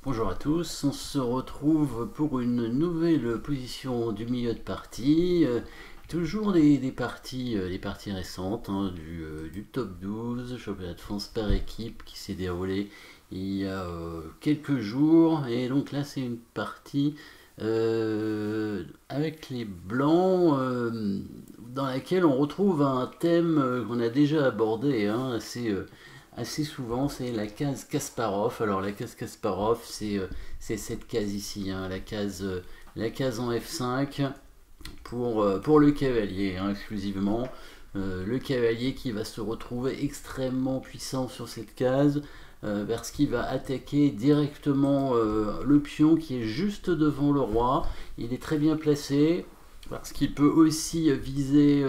Bonjour à tous, on se retrouve pour une nouvelle position du milieu de partie. Toujours des parties récentes du top 12, championnat de France par équipe qui s'est déroulé il y a quelques jours. Et donc là c'est une partie avec les blancs dans laquelle on retrouve un thème qu'on a déjà abordé assez souvent, c'est la case Kasparov. Alors la case Kasparov, c'est cette case ici, la case en F5 pour le cavalier exclusivement. Le cavalier qui va se retrouver extrêmement puissant sur cette case parce qu'il va attaquer directement le pion qui est juste devant le roi. Il est très bien placé parce qu'il peut aussi viser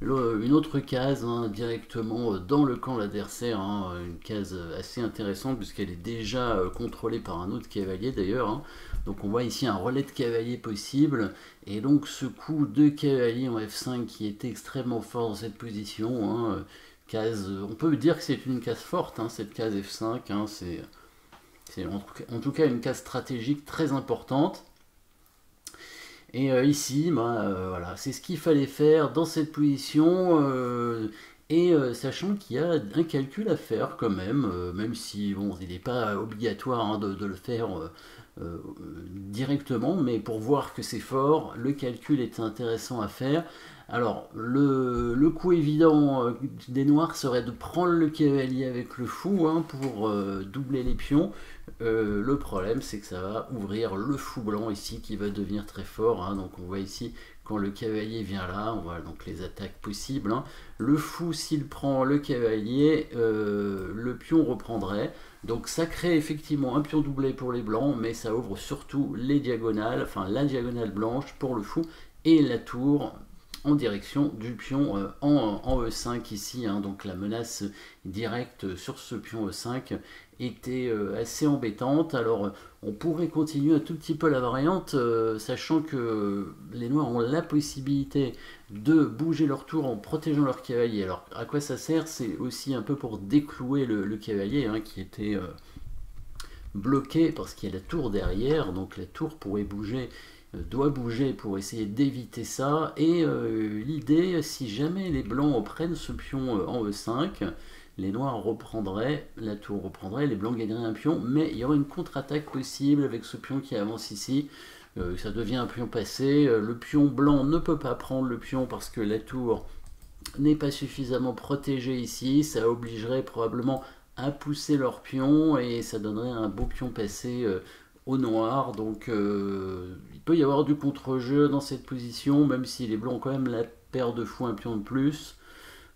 une autre case directement dans le camp de l'adversaire, une case assez intéressante puisqu'elle est déjà contrôlée par un autre cavalier d'ailleurs. Donc on voit ici un relais de cavalier possible, et donc ce coup de cavalier en F5 qui est extrêmement fort dans cette position. On peut dire que c'est une case forte, cette case F5, c'est en tout cas une case stratégique très importante. Et ici, voilà, c'est ce qu'il fallait faire dans cette position, sachant qu'il y a un calcul à faire quand même si bon, il n'est pas obligatoire de le faire directement, mais pour voir que c'est fort, le calcul est intéressant à faire. Alors, le coup évident des noirs serait de prendre le cavalier avec le fou pour doubler les pions. Le problème, c'est que ça va ouvrir le fou blanc ici qui va devenir très fort. Donc, on voit ici quand le cavalier vient là, on voit donc les attaques possibles. Le fou, s'il prend le cavalier, le pion reprendrait. Donc ça crée effectivement un pion doublé pour les blancs, mais ça ouvre surtout les diagonales, enfin la diagonale blanche pour le fou et la tour en direction du pion en E5 ici. Donc la menace directe sur ce pion E5 était assez embêtante. Alors on pourrait continuer un tout petit peu la variante, sachant que les noirs ont la possibilité de bouger leur tour en protégeant leur cavalier. Alors à quoi ça sert? C'est aussi un peu pour déclouer le cavalier qui était bloqué parce qu'il y a la tour derrière. Donc la tour pourrait bouger, doit bouger pour essayer d'éviter ça. Et l'idée, si jamais les blancs prennent ce pion en E5, les noirs reprendraient, la tour reprendrait, les blancs gagneraient un pion, mais il y aurait une contre-attaque possible avec ce pion qui avance ici. Ça devient un pion passé. Le pion blanc ne peut pas prendre le pion parce que la tour n'est pas suffisamment protégée ici. Ça obligerait probablement à pousser leur pion et ça donnerait un beau pion passé au noir. Donc il peut y avoir du contre-jeu dans cette position, même si les blancs ont quand même la paire de fous, un pion de plus.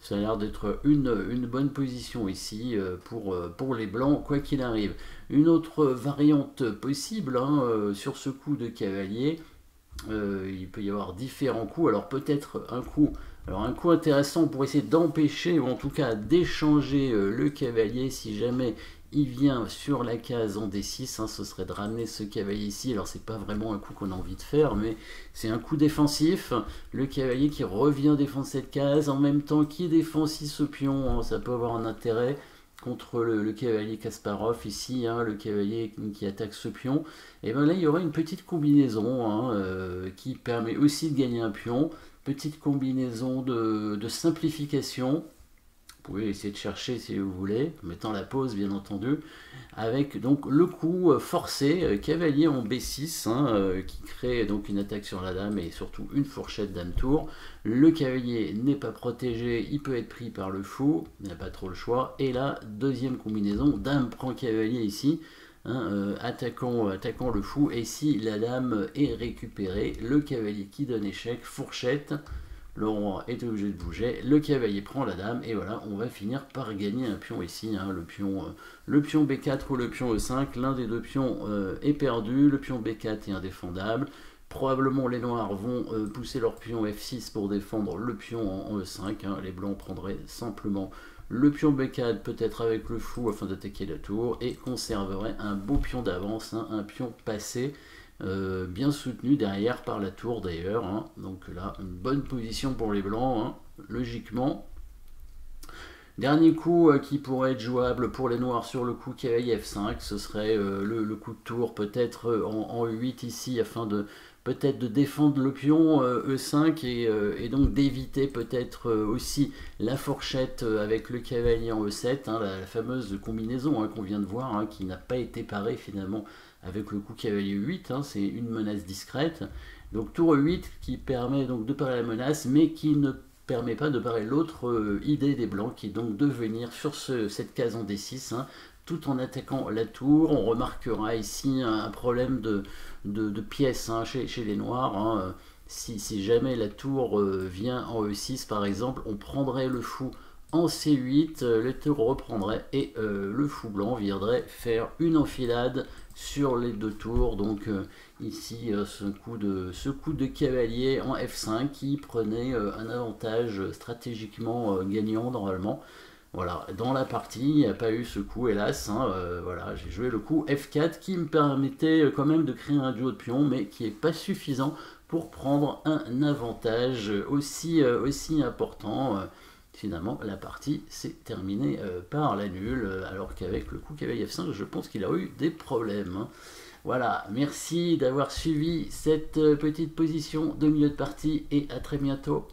Ça a l'air d'être une bonne position ici pour les blancs, quoi qu'il arrive. Une autre variante possible sur ce coup de cavalier, il peut y avoir différents coups. Alors peut-être un coup intéressant pour essayer d'empêcher, ou en tout cas d'échanger le cavalier si jamais il vient sur la case en D6, ce serait de ramener ce cavalier ici. Alors c'est pas vraiment un coup qu'on a envie de faire, mais c'est un coup défensif. Le cavalier qui revient défendre cette case, en même temps qui défend aussi ce pion, ça peut avoir un intérêt contre le cavalier Kasparov ici, le cavalier qui attaque ce pion. Et bien là il y aura une petite combinaison qui permet aussi de gagner un pion. Petite combinaison de simplification. Vous pouvez essayer de chercher si vous voulez, en mettant la pause bien entendu, avec donc le coup forcé, cavalier en B6, qui crée donc une attaque sur la dame et surtout une fourchette dame-tour. Le cavalier n'est pas protégé, il peut être pris par le fou, il n'a pas trop le choix. Et là, deuxième combinaison, dame prend cavalier ici, attaquant le fou, et si la dame est récupérée, le cavalier qui donne échec, fourchette. Le roi est obligé de bouger, le cavalier prend la dame, et voilà, on va finir par gagner un pion ici, le pion B4 ou le pion E5, l'un des deux pions est perdu, le pion B4 est indéfendable. Probablement les noirs vont pousser leur pion F6 pour défendre le pion en E5, les blancs prendraient simplement le pion B4 peut-être avec le fou afin d'attaquer la tour, et conserverait un beau pion d'avance, un pion passé, bien soutenu derrière par la tour d'ailleurs. Donc là, une bonne position pour les blancs, logiquement. Dernier coup qui pourrait être jouable pour les noirs sur le coup cavalier F5, ce serait le coup de tour peut-être en E8 ici afin de peut-être de défendre le pion E5 et donc d'éviter peut-être aussi la fourchette avec le cavalier en E7, hein, la fameuse combinaison hein, qu'on vient de voir, hein, qui n'a pas été parée finalement avec le coup cavalier E8, hein, c'est une menace discrète. Donc tour E8 qui permet donc de parer la menace, mais qui ne permet pas de parer l'autre idée des blancs, qui est donc de venir sur cette case en D6, hein, tout en attaquant la tour. On remarquera ici un problème de pièces hein, chez les noirs. Hein. Si jamais la tour vient en E6 par exemple, on prendrait le fou en C8, le tour reprendrait et le fou blanc viendrait faire une enfilade sur les deux tours. Donc ici ce coup de cavalier en F5 qui prenait un avantage stratégiquement gagnant normalement. Voilà, dans la partie, il n'y a pas eu ce coup, hélas. Hein, voilà, j'ai joué le coup F4 qui me permettait quand même de créer un duo de pions, mais qui n'est pas suffisant pour prendre un avantage aussi important. Finalement, la partie s'est terminée par la nulle, alors qu'avec le coup cavalier F5, je pense qu'il a eu des problèmes. Hein. Voilà, merci d'avoir suivi cette petite position de milieu de partie et à très bientôt.